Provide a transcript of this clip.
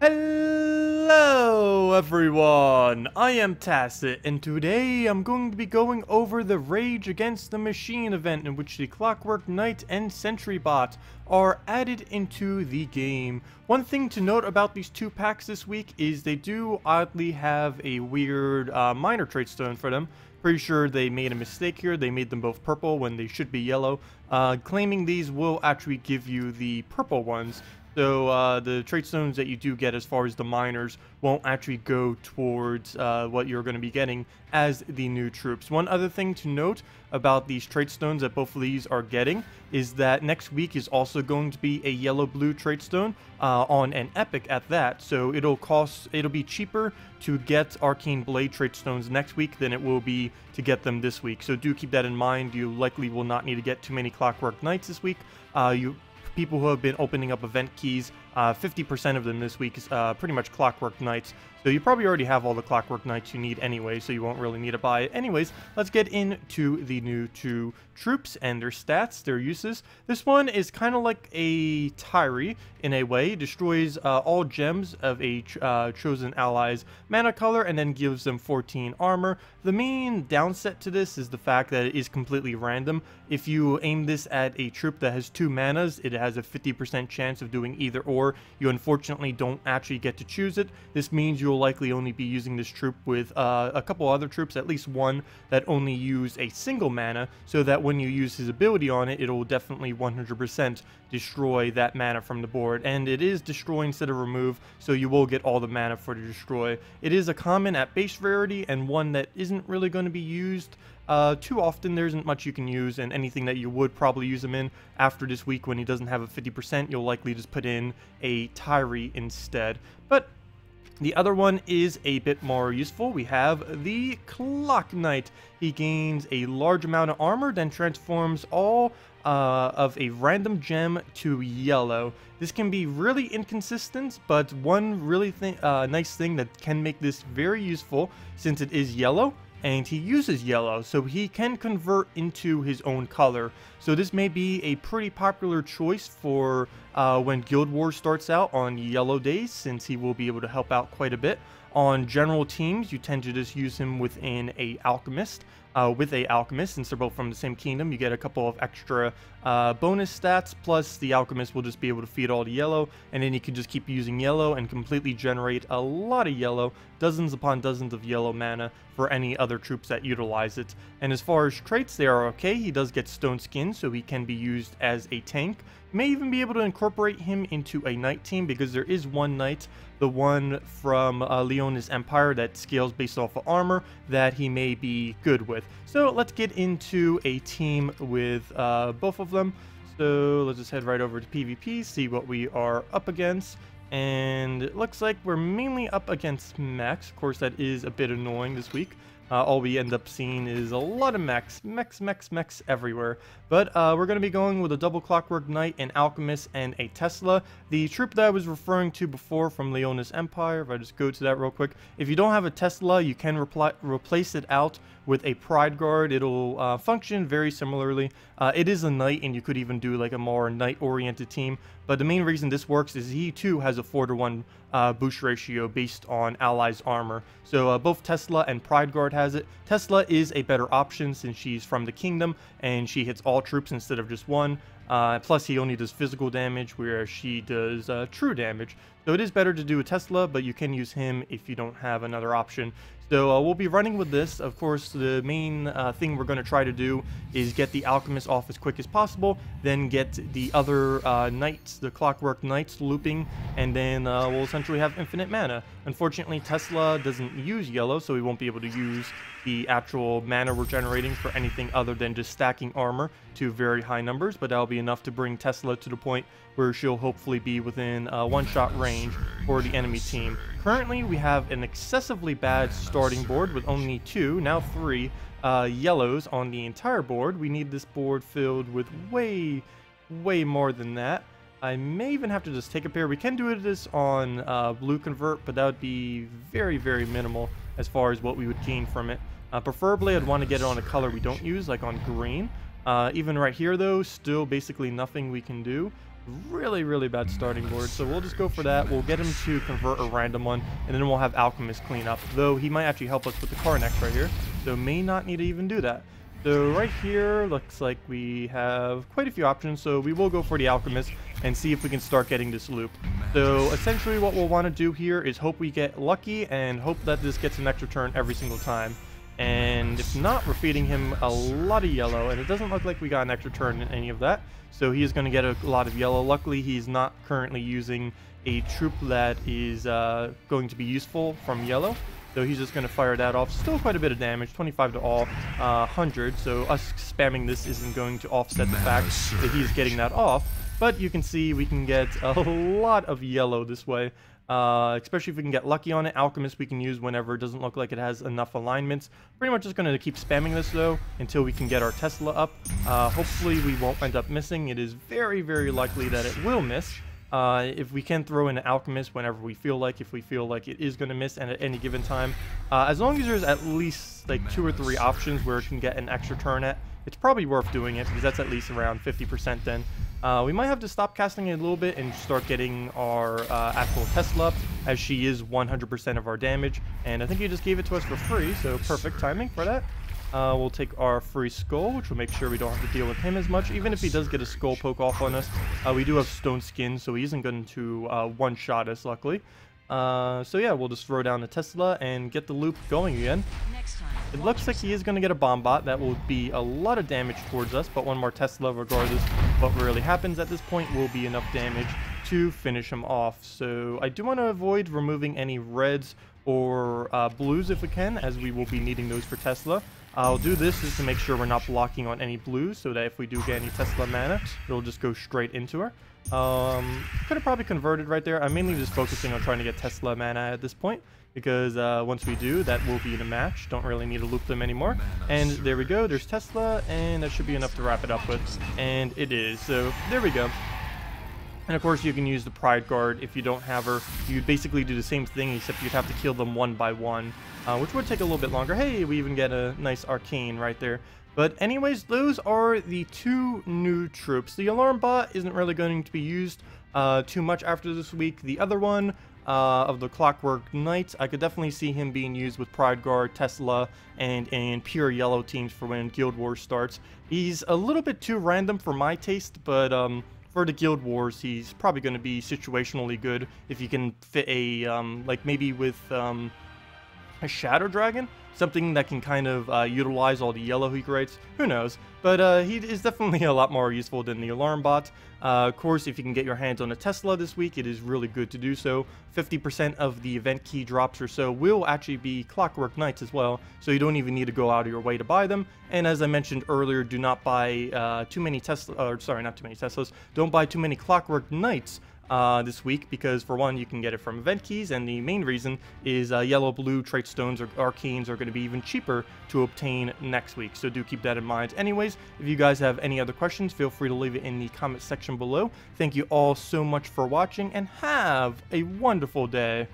Hello everyone, I am Tacet, and today I'm going to be going over the Rage Against the Machine event in which the Clockwork Knight and Sentry bot are added into the game. One thing to note about these two packs this week is they do oddly have a weird minor trait stone for them. Pretty sure they made a mistake here. They made them both purple when they should be yellow. Claiming these will actually give you the purple ones. So the trait stones that you do get as far as the minors won't actually go towards what you're going to be getting as the new troops. One other thing to note about these trait stones that both of these are getting is that next week is also going to be a yellow-blue trait stone on an epic at that. So it'll be cheaper to get Arcane Blade trait stones next week than it will be to get them this week. So do keep that in mind. You likely will not need to get too many Clockwork Knights this week. People who have been opening up event keys, 50% of them this week is pretty much Clockwork Knights. So you probably already have all the Clockwork Knights you need anyway, so you won't really need to buy it. Anyways, let's get into the new two troops and their stats, their uses. This one is kind of like a Tyree in a way. It destroys all gems of a chosen ally's mana color and then gives them 14 armor. The main downset to this is the fact that it is completely random. If you aim this at a troop that has 2 manas, it has a 50% chance of doing either or. You unfortunately don't actually get to choose it. This means you'll likely only be using this troop with a couple other troops, at least one, that only use a single mana, so that when you use his ability on it, it'll definitely 100% destroy that mana from the board. And it is destroy instead of remove, so you will get all the mana for the destroy. It is a common at base rarity and one that isn't really going to be used too often. There isn't much you can use, and anything that you would probably use him in after this week when he doesn't have a 50%, you'll likely just put in a Tyree instead. But the other one is a bit more useful. We have the Clock Knight. He gains a large amount of armor, then transforms all of a random gem to yellow. This can be really inconsistent, but one really nice thing that can make this very useful, since it is yellow, and he uses yellow, so he can convert into his own color. So this may be a pretty popular choice for when Guild Wars starts out on yellow days, since he will be able to help out quite a bit. On general teams, you tend to just use him within a alchemist. Since they're both from the same kingdom, you get a couple of extra bonus stats, plus the alchemist will just be able to feed all the yellow, and then you can just keep using yellow and completely generate a lot of yellow, dozens upon dozens of yellow mana for any other troops that utilize it. And as far as traits, they are okay. He does get stone skin, so he can be used as a tank. You may even be able to incorporate him into a knight team, because there is one knight, the one from Leona's Empire, that scales based off of armor, that he may be good with. So let's get into a team with both of them. So let's just head right over to PvP, see what we are up against. And it looks like we're mainly up against mechs. Of course, that is a bit annoying this week. All we end up seeing is a lot of mechs everywhere. But we're going to be going with a double Clockwork Knight, an Alchemist, and a Tesla. The troop that I was referring to before from Leona's Empire, if I just go to that real quick. If you don't have a Tesla, you can replace it out with a Pride Guard. It'll function very similarly. It is a knight, and you could even do like a more knight-oriented team. But the main reason this works is he too has a 4-to-1 boost ratio based on allies' armor. So both Tesla and Pride Guard has it. Tesla is a better option since she's from the kingdom and she hits all troops instead of just one. Plus he only does physical damage, whereas she does true damage. So it is better to do a Tesla, but you can use him if you don't have another option. So we'll be running with this. Of course, the main thing we're going to try to do is get the Alchemist off as quick as possible, then get the other Knights, the Clockwork Knights, looping, and then we'll essentially have infinite mana. Unfortunately, Tesla doesn't use yellow, so we won't be able to use the actual mana we're generating for anything other than just stacking armor to very high numbers, but that'll be enough to bring Tesla to the point where she'll hopefully be within one-shot range for the enemy team. Currently, we have an excessively bad starting board with only 2, now 3, yellows on the entire board. We need this board filled with way more than that. I may even have to just take a pair. We can do this on blue convert, but that would be very minimal as far as what we would gain from it. Preferably, I'd want to get it on a color we don't use, like on green. Even right here, though, still basically nothing we can do. Really, really bad starting board. So we'll just go for that. We'll get him to convert a random one, and then we'll have Alchemist clean up. Though he might actually help us with the Carnex right here. So may not need to even do that. So right here, looks like we have quite a few options. So we will go for the Alchemist and see if we can start getting this loop. So essentially what we'll want to do here is hope we get lucky and hope that this gets an extra turn every single time. And if not, we're feeding him a lot of yellow, and it doesn't look like we got an extra turn in any of that. So he is going to get a lot of yellow. Luckily, he's not currently using a troop that is going to be useful from yellow. So he's just going to fire that off. Still quite a bit of damage, 25 to all, 100. So us spamming this isn't going to offset the fact that he's getting that off. But you can see we can get a lot of yellow this way. Especially if we can get lucky on it. Alchemist we can use whenever it doesn't look like it has enough alignments. Pretty much just going to keep spamming this though until we can get our Tesla up. Hopefully we won't end up missing. It is very, very likely that it will miss. If we can throw in an Alchemist whenever we feel like, if we feel like it is going to miss and at any given time. As long as there's at least like 2 or 3 options where it can get an extra turn at, it's probably worth doing it because that's at least around 50% then. We might have to stop casting it a little bit and start getting our actual Tesla up, as she is 100% of our damage. And I think he just gave it to us for free, so perfect timing for that. We'll take our free skull, which will make sure we don't have to deal with him as much. Even if he does get a skull poke off on us, we do have stone skin, so he isn't going to one-shot us, luckily. So yeah, we'll just throw down the Tesla and get the loop going again. It looks like he is going to get a bomb bot. That will be a lot of damage towards us, but one more Tesla, regardless of what really happens at this point, will be enough damage to finish him off. So I do want to avoid removing any reds or blues if we can, as we will be needing those for Tesla. I'll do this just to make sure we're not blocking on any blues, so that if we do get any Tesla mana, it'll just go straight into her. Could have probably converted right there. I'm mainly just focusing on trying to get Tesla mana at this point, because once we do, that will be in a match. Don't really need to loop them anymore. And there we go, there's Tesla, and that should be enough to wrap it up with. And it is, so there we go. And of course you can use the Pride Guard if you don't have her. You'd basically do the same thing, except you'd have to kill them one by one, which would take a little bit longer. Hey, we even get a nice Arcane right there. But anyways, those are the 2 new troops. The Alarm Bot isn't really going to be used too much after this week. The other one, of the Clockwork Knight, I could definitely see him being used with Pride Guard, Tesla, and in pure yellow teams for when Guild Wars starts. He's a little bit too random for my taste, but for the Guild Wars, he's probably going to be situationally good if you can fit a, like maybe with a Shadow Dragon, something that can kind of utilize all the yellow he creates. Who knows? But he is definitely a lot more useful than the Alarm Bot. Of course, if you can get your hands on a Tesla this week, it is really good to do so. 50% of the event key drops or so will actually be Clockwork Knights as well, so you don't even need to go out of your way to buy them. And as I mentioned earlier, do not buy too many Tesla, or sorry, not too many Teslas. Don't buy too many Clockwork Knights this week, because for one, you can get it from event keys, and the main reason is yellow, blue, trait stones, or arcanes are going to be even cheaper to obtain next week, so do keep that in mind. Anyways, if you guys have any other questions, feel free to leave it in the comment section below. Thank you all so much for watching, and have a wonderful day.